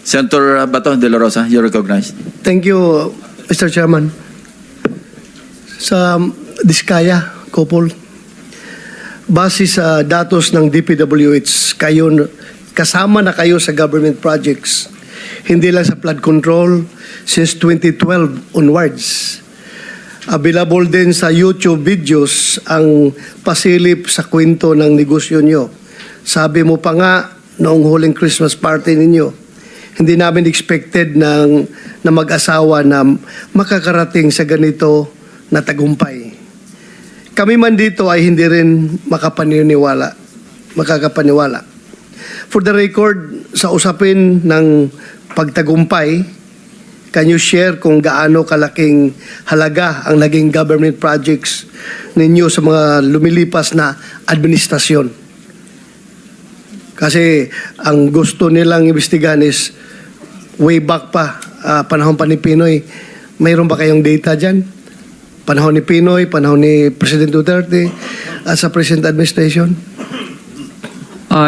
Senator Bato de la Rosa, you're recognized. Thank you, Mr. Chairman. Sa Diskaya, Kopol, base sa datos ng DPWH, kasama na kayo sa government projects, hindi lang sa flood control, since 2012 onwards. Available din sa YouTube videos ang pasilip sa kwento ng negosyo nyo. Sabi mo pa nga noong huling Christmas party ninyo, hindi namin expected na mag-asawa na makakarating sa ganito na tagumpay. Kami man dito ay hindi rin makakapaniwala. For the record, sa usapin ng pagtagumpay, can you share kung gaano kalaking halaga ang naging government projects ninyo sa mga lumilipas na administrasyon? Kasi ang gusto nilang imbestigahan is way back pa, panahon pa ni Pinoy. Mayroon ba kayong data dyan? Panahon ni Pinoy, panahon ni President Duterte, at sa present administration?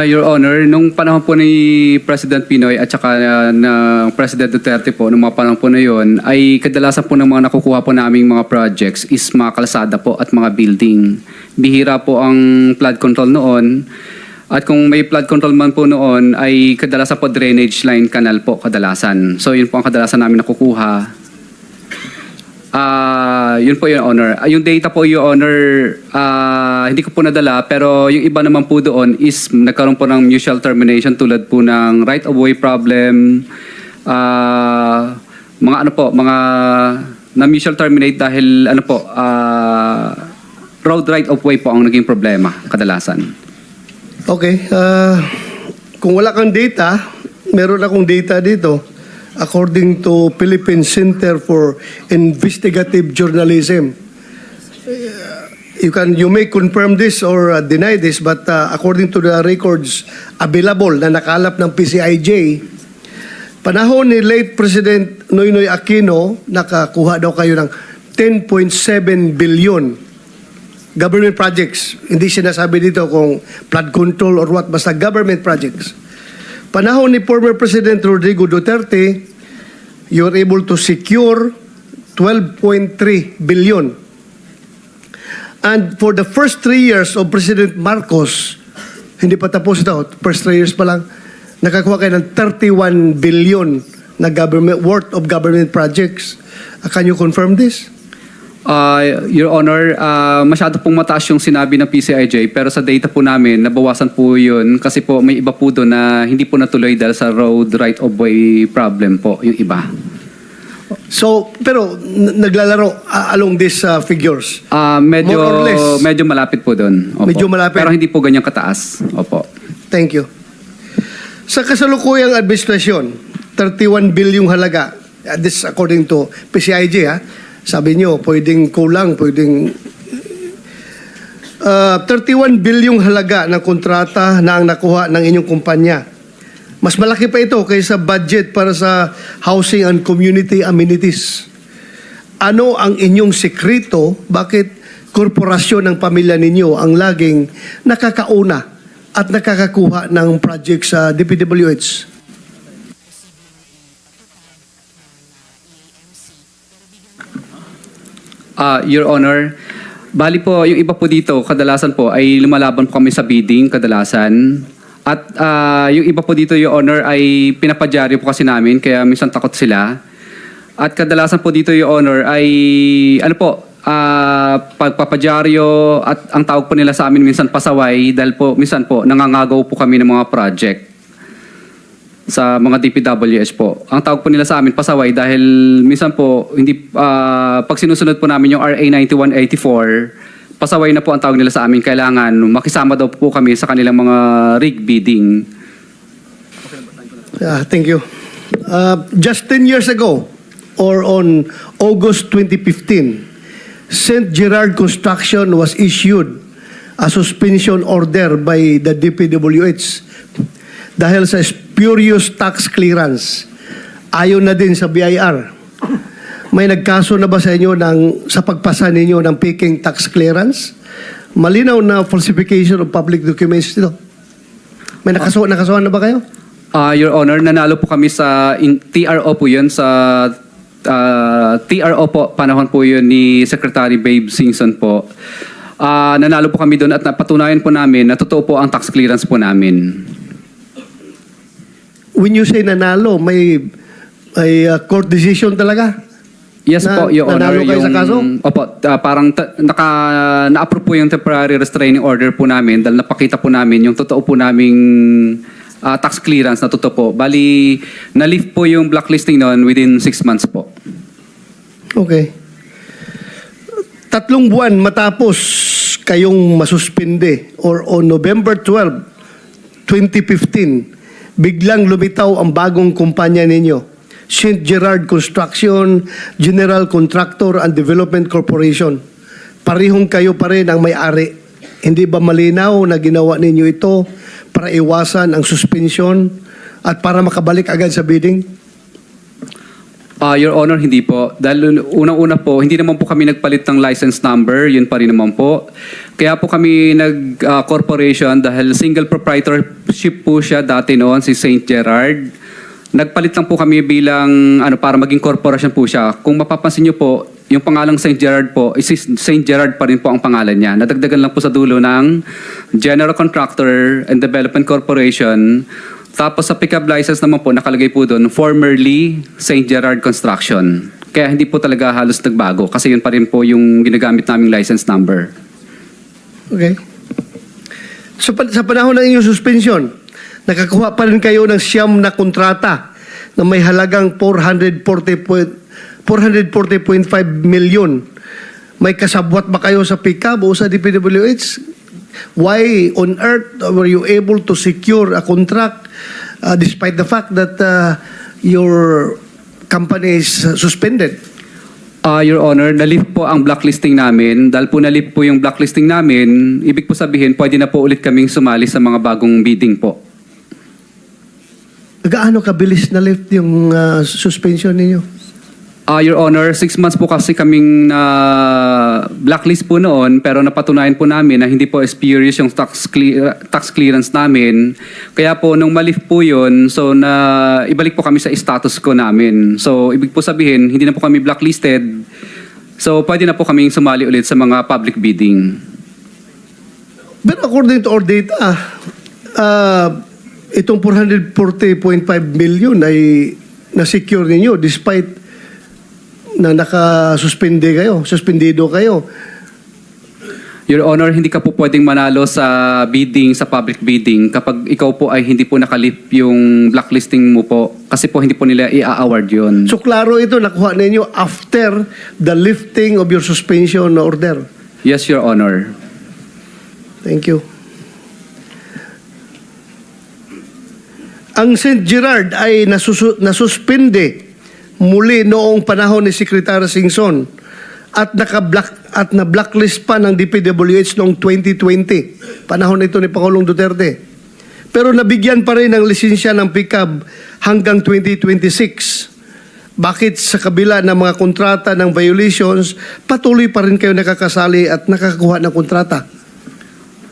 Your Honor, nung panahon po ni President Pinoy at saka ng President Duterte po, nung mga panahon po na yun, ay kadalasan po ng mga nakukuha po naming mga projects is mga kalsada po at mga building. Bihira po ang flood control noon. At kung may flood control man po noon, ay kadalasan po drainage line canal po kadalasan. So yun po ang kadalasan namin nakukuha. Yun po, Your Honor. Yung data po, Your Honor, hindi ko po nadala, pero yung iba naman po doon is nagkaroon po ng mutual termination tulad po ng right-of-way problem, mga ano po, mga na mutual terminate dahil ano po, road right-of-way po ang naging problema kadalasan. Okay. Kung wala kang data, meron akong data dito. According to Philippine Center for Investigative Journalism, you may confirm this or deny this, but according to the records available na nakalap ng PCIJ, panahon ni late President Noynoy Aquino, nakakuha daw kayo ng 10.7 billion government projects. Hindi sinasabi dito kung flood control or what, basta government projects. Panahon ni former President Rodrigo Duterte, you were able to secure 12.3 billion. And for the first 3 years of President Marcos, hindi pa tapos ito, first 3 years pa lang, nakakuha kayo ng 31 billion na worth of government projects. Can you confirm this? Your Honor, masyado pong mataas yung sinabi ng PCIJ, pero sa data po namin, nabawasan po yun kasi po may iba po doon na hindi po natuloy dahil sa road right-of-way problem po, yung iba. So, pero naglalaro along these figures? Medyo, More or less? medyo malapit po doon. Opo. Medyo malapit? Pero hindi po ganyang kataas. Opo. Thank you. Sa kasalukuyang administrasyon, 31 bilyong halaga. This according to PCIJ, ha? Sabi nyo, pwedeng kulang, pwedeng 31 bilyong halaga ng kontrata na ang nakuha ng inyong kumpanya. Mas malaki pa ito kaysa budget para sa housing and community amenities. Ano ang inyong sekreto? Bakit korporasyon ng pamilya ninyo ang laging nakakauna at nakakakuha ng project sa DPWH? Your Honor, bali po, yung iba po dito, kadalasan po ay lumalaban po kami sa bidding, kadalasan. At yung iba po dito, Your Honor, ay pinapadyaryo po kasi namin, kaya minsan takot sila. At kadalasan po dito, Your Honor, ay ano po, pagpapadyaryo at ang tawag po nila sa amin minsan pasaway dahil po minsan po nangangagaw po kami ng mga project sa mga DPWH po. Ang tawag po nila sa amin pasaway dahil minsan po hindi pag sinusunod po namin yung RA 9184, pasaway na po ang tawag nila sa amin. Kailangan makisama daw po kami sa kanilang mga rig bidding. Thank you. Just 10 years ago, or on August 2015, St. Gerard Construction was issued a suspension order by the DPWH dahil sa spurious tax clearance. Ayon na din sa BIR. May nagkaso na ba sa inyo sa pagpasa ninyo ng peking tax clearance? Malinaw na falsification of public documents dito. May nakasuhan na ba kayo? Your Honor, nanalo po kami sa TRO po yun, sa TRO po, panahon po yun ni Secretary Babe Singson po. Nanalo po kami doon at napatunayan po namin na totoo po ang tax clearance po namin. When you say nanalo, may court decision talaga? Yes po, Your Honor. Nanalo kayo sa kaso? Opo, parang na-approve po yung temporary restraining order po namin dahil napakita po namin yung totoo po naming tax clearance na totoo po. Bali, na-lift po yung blacklisting noon within 6 months po. Okay. 3 buwan matapos kayong masuspinde or on November 12, 2015, biglang lumitaw ang bagong kumpanya ninyo, St. Gerard Construction, General Contractor and Development Corporation. Parihong kayo pa rin ang may-ari. Hindi ba malinaw na ginawa ninyo ito para iwasan ang suspension at para makabalik agad sa bidding? Your Honor, hindi po. Dahil unang-una po, hindi naman po kami nagpalit ng license number, yun pa rin naman po. Kaya po kami nag-corporation dahil single proprietorship po siya dati noon, si St. Gerard. Nagpalit lang po kami bilang para maging corporation po siya. Kung mapapansin niyo po, yung pangalang St. Gerard po, St. Gerard pa rin po ang pangalan niya. Nadagdagan lang po sa dulo ng General Contractor and Development Corporation. Tapos sa pickup license naman po, nakalagay po doon, formerly St. Gerard Construction. Kaya hindi po talaga halos nagbago kasi yun pa rin po yung ginagamit naming license number. Okay. Sa panahon ng inyong suspension, nakakuha pa rin kayo ng siyam na kontrata na may halagang 440.5 million. May kasabwat ba kayo sa pickup o sa DPWH? Why on earth were you able to secure a contract despite the fact that your company is suspended? Your Honor, na-lift po ang blacklisting namin. Dahil po na-lift po yung blacklisting namin, ibig po sabihin, pwede na po ulit kaming sumali sa mga bagong bidding po. Gaano kabilis na lift yung suspension ninyo? Your Honor, 6 months po kasi kaming blacklist po noon, pero napatunayan po namin na hindi po spurious yung tax clearance namin. Kaya po nung malift po yun, so ibalik po kami sa status quo namin. So ibig po sabihin, hindi na po kami blacklisted. So pwede na po kaming sumali ulit sa mga public bidding. But according to our data, itong 440.5 million ay na-secure ninyo despite na suspendido kayo. Your Honor, hindi ka po pwedeng manalo sa bidding, sa public bidding kapag ikaw po ay hindi po nakalip yung blacklisting mo po kasi po hindi po nila i-award yun. So klaro ito, nakuha ninyo after the lifting of your suspension order. Yes, Your Honor. Thank you. Ang St. Gerard ay nasuspende muli noong panahon ni Secretary Singson at na-blacklist pa ng DPWH noong 2020, panahon ito ni Pangulong Duterte. Pero nabigyan pa rin ng lisensya ng pickup hanggang 2026. Bakit sa kabila ng mga kontrata ng violations, patuloy pa rin kayo nakakasali at nakakakuha ng kontrata?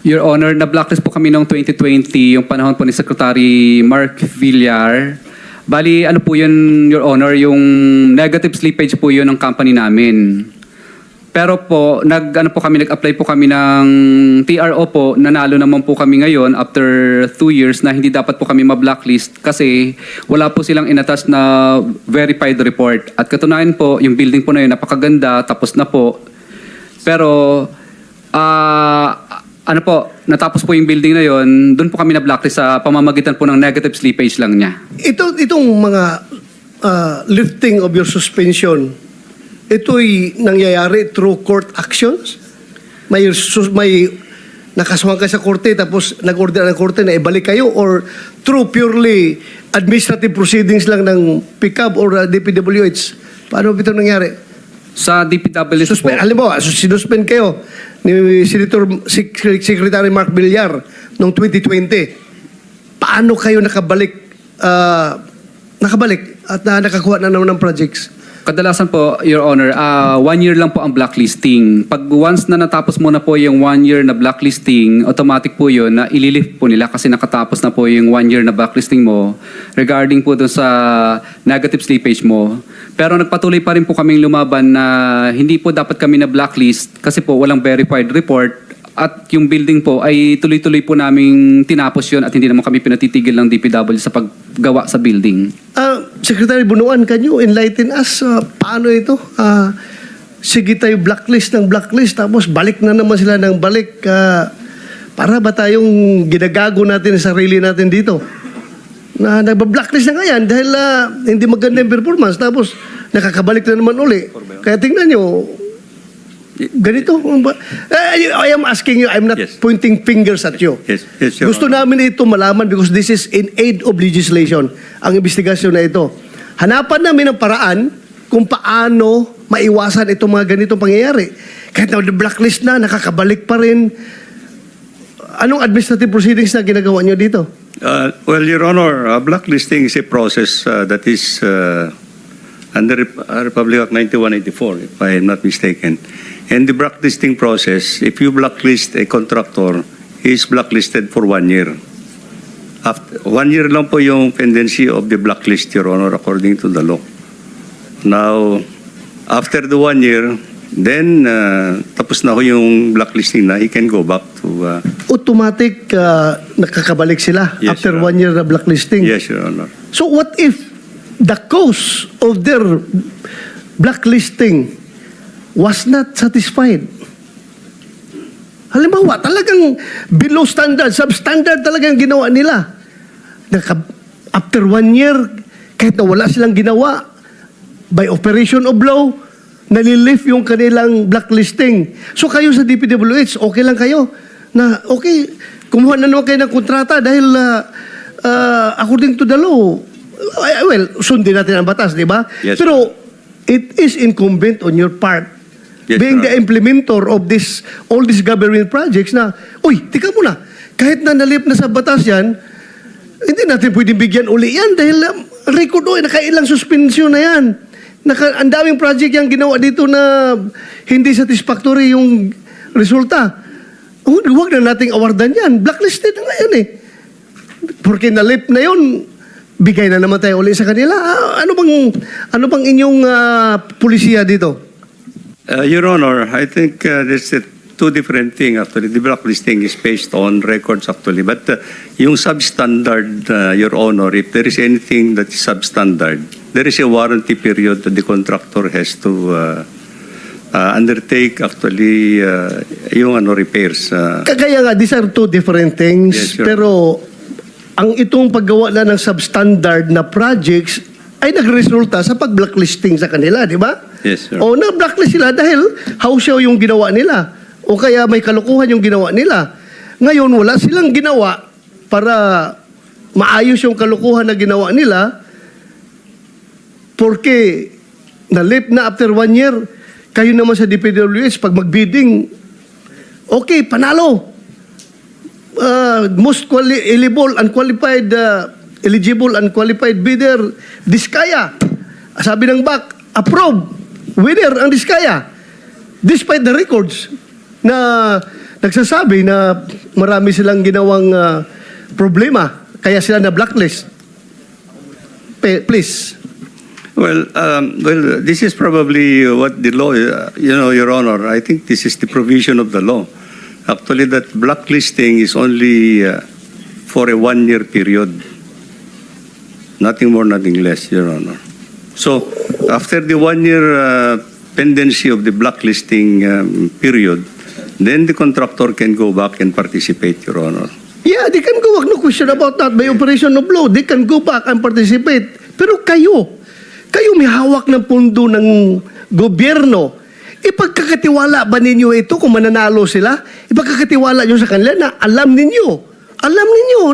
Your Honor, na-blacklist po kami noong 2020, yung panahon po ni Secretary Mark Villar. Bali, ano po yun, Your Honor, yung negative slippage po yun ng company namin. Pero po, nag-apply po kami ng TRO po, nanalo naman po kami ngayon after 2 years na hindi dapat po kami ma-blacklist kasi wala po silang inatas na verified report. At katunayan po, yung building po na yun, napakaganda, tapos na po. Pero, natapos po yung building na yon, doon po kami na-blacklist sa pamamagitan po ng negative slippage lang niya. Itong mga lifting of your suspension, ito'y nangyayari through court actions? May nakasuhan kayo sa korte tapos nag-order ng korte na ibalik kayo or through purely administrative proceedings lang ng PICAB or DPWH? Paano ito nangyari? Sa DPWH po. Alam mo, sinuspend kayo ni Secretary Mark Villar noong 2020. Paano kayo nakabalik at nakakuha na naman ng projects? Kadalasan po, Your Honor, 1 year lang po ang blacklisting. Pag once na natapos mo na po yung 1 year na blacklisting, automatic po yun na ililift po nila kasi nakatapos na po yung 1 year na blacklisting mo regarding po doon sa negative slippage mo. Pero nagpatuloy pa rin po kaming lumaban na hindi po dapat kami na blacklist kasi po walang verified report at yung building po ay tuloy-tuloy po naming tinapos yun at hindi naman kami pinatitigil ng DPW sa paggawa sa building. Secretary Bunuan, can you enlighten us? Paano ito? Sige tayo blacklist ng blacklist, tapos balik na naman sila ng balik. Para ba tayong ginagago natin sa sarili natin dito? Na nagba-blacklist na nga yan dahil hindi maganda yung performance, tapos nakakabalik na naman uli. Kaya tingnan nyo, ganito. I am asking you, I'm not Yes. pointing fingers at you. Yes, yes, Your Gusto Honor. namin ito malaman because this is in aid of legislation, ang investigasyon na ito. Hanapan namin ang paraan kung paano maiwasan itong mga ganitong pangyayari. Kahit na blacklist na, nakakabalik pa rin. Anong administrative proceedings na ginagawa nyo dito? Well, Your Honor, blacklisting is a process that is under Republic Act 9184, if I am not mistaken. And the blacklisting process, if you blacklist a contractor, he is blacklisted for 1 year. After 1 year lang po yung pendency of the blacklist, Your Honor, according to the law. Now, after the 1 year, then tapos na ho yung blacklisting na, he can go back to... Automatic nakakabalik sila Yes, after Your 1 year na blacklisting. yes, Your Honor. So what if the cause of their blacklisting was not satisfied? Halimbawa, talagang below standard, substandard talagang ginawa nila. After 1 year, kahit na wala silang ginawa, by operation of law, nalilift yung kanilang blacklisting. So kayo sa DPWH, okay lang kayo na, okay, kumuha na naman kayo ng kontrata dahil according to the law, well, sundin natin ang batas, di ba? Yes, Pero it is incumbent on your part, Yes, being Your the implementer of this, all these government projects na, uy, tika muna, kahit na nalip na sa batas yan, hindi natin pwedeng bigyan uli yan dahil record nakailang suspension na yan. Ang daming project yung ginawa dito na hindi satisfactory yung resulta. Huwag na nating awardan yan. Blacklisted na nga yan eh. Porque nalip na yun, bigay na naman tayo uli sa kanila. Ano bang inyong pulisiya dito? Your Honor, I think there's two different things actually. The blacklisting is based on records actually. But yung substandard, Your Honor, if there is anything that is substandard, there is a warranty period that the contractor has to undertake actually yung repairs. Kaya nga, these are two different things. Yes, sure. Pero ang itong paggawa na ng substandard na projects ay nagresulta sa pag-blacklisting sa kanila, di ba? Yes, sir. O na-blacklist sila dahil hausyaw yung ginawa nila. O kaya may kalukuhan yung ginawa nila. Ngayon, wala silang ginawa para maayos yung kalukuhan na ginawa nila porque nalip na after 1 year, kayo naman sa DPWH, pag mag-bidding, okay, panalo. Most eligible, unqualified bidder, Diskaya. Sabi ng BAC, approve. Winner ang Diskaya. Despite the records na nagsasabi na marami silang ginawang problema, kaya sila na blacklist. Please. Well, this is probably what the law, Your Honor, I think this is the provision of the law. Actually, that blacklisting is only for a 1 year period. Nothing more, nothing less, Your Honor. So, after the 1 year pendency of the blacklisting period, then the contractor can go back and participate, Your Honor. Yeah, they can go back. No question about that. By operation of law, they can go back and participate. Pero kayo may hawak ng pundo ng gobyerno. Ipagkakatiwala ba ninyo ito kung mananalo sila? Ipagkakatiwala nyo sa kanila na alam ninyo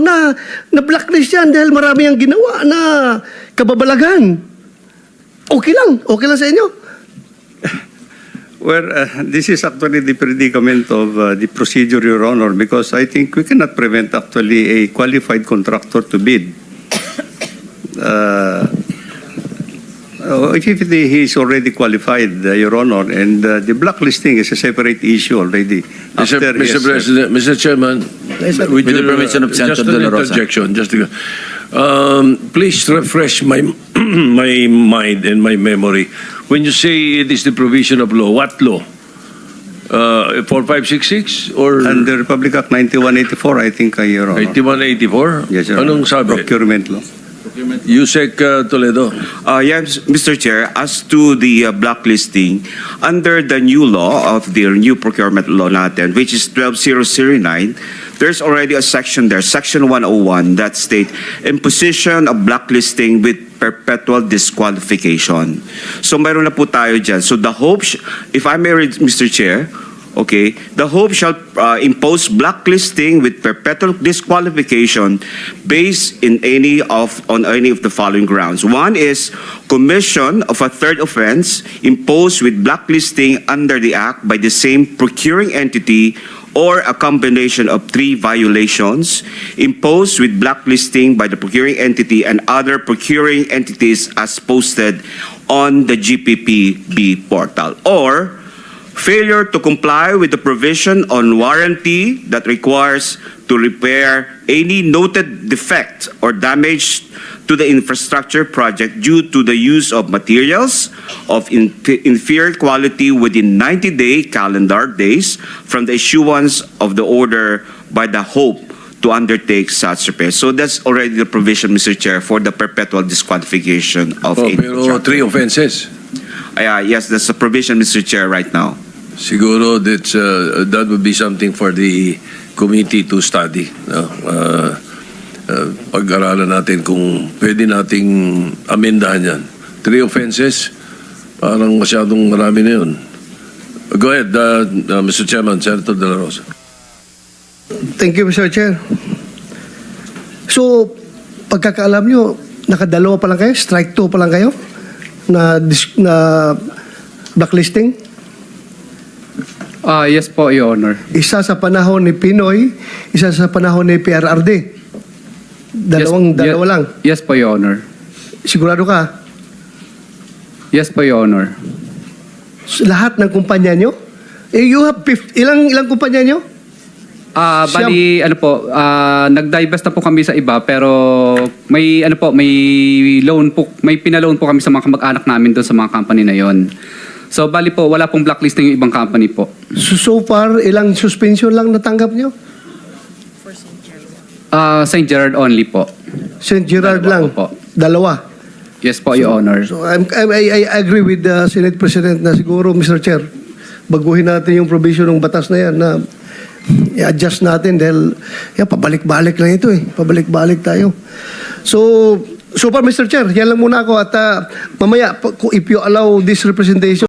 na blacklist yan dahil marami ang ginawa na kababalagan. Okay lang sa inyo. Well, this is actually the predicament of the procedure, Your Honor, because I think we cannot prevent actually a qualified contractor to bid. if he's already qualified, Your Honor, and the blacklisting is a separate issue already. Mr. After he has, President, Mr. Chairman, With the permission of Senator just De La an Rosa. interjection, please refresh my my mind and my memory. When you say it is the provision of law, what law? 4566 or Under Republic Act 9184, I think, Your Honor. 8184? Yes, Your Anong Honor. sabi? Procurement law. Yusek Toledo. Yes, Mr. Chair, as to the blacklisting, under the new law of the new procurement law natin, which is 12009, there's already a section there, Section 101, that state imposition of blacklisting with perpetual disqualification. So mayroon na po tayo dyan. So the hope, if I may read, Mr. Chair, okay, the hope shall impose blacklisting with perpetual disqualification based on any of the following grounds. One is commission of a third offense imposed with blacklisting under the Act by the same procuring entity or a combination of three violations imposed with blacklisting by the procuring entity and other procuring entities as posted on the GPPB portal, or failure to comply with the provision on warranty that requires to repair any noted defect or damage to the infrastructure project due to the use of materials of inferior quality within 90-day calendar days from the issuance of the order by the hope to undertake such repair. So that's already the provision, Mr. Chair, for the perpetual disqualification of Oh, any pero contractor. 3 offenses. Yes, that's the provision, Mr. Chair, right now. Siguro that would be something for the committee to study. No? Pag-aralan natin kung pwede nating amendahan yan. 3 offenses, parang masyadong marami na yun. Go ahead, Mr. Chairman, Senator De La Rosa. Thank you, Mr. Chair. So, pagkakaalam nyo, nakadalawa pa lang kayo? Strike 2 pa lang kayo? Na blacklisting? Yes po, Your Honor. Isa sa panahon ni Pinoy, isa sa panahon ni PRRD. Dalawa lang. Yes po, Your Honor. Sigurado ka? Yes po, Your Honor. Lahat ng kumpanya nyo? You have ilang kumpanya nyo? Bali, nag-divest na po kami sa iba, pero may loan po, may pinaloan po kami sa mga kamag-anak namin doon sa mga company na yon. So bali po, wala pong blacklisting yung ibang company po. So far, ilang suspension lang natanggap nyo? St. Gerard only po. St. Gerard Dalawa lang? po. Dalawa? Yes po, Your Honor. So I agree with the Senate President na siguro, Mr. Chair, baguhin natin yung provision ng batas na yan na i-adjust natin dahil pabalik-balik lang ito eh. Pabalik-balik tayo. So far, Mr. Chair, yan lang muna ako at mamaya, if you allow this representation,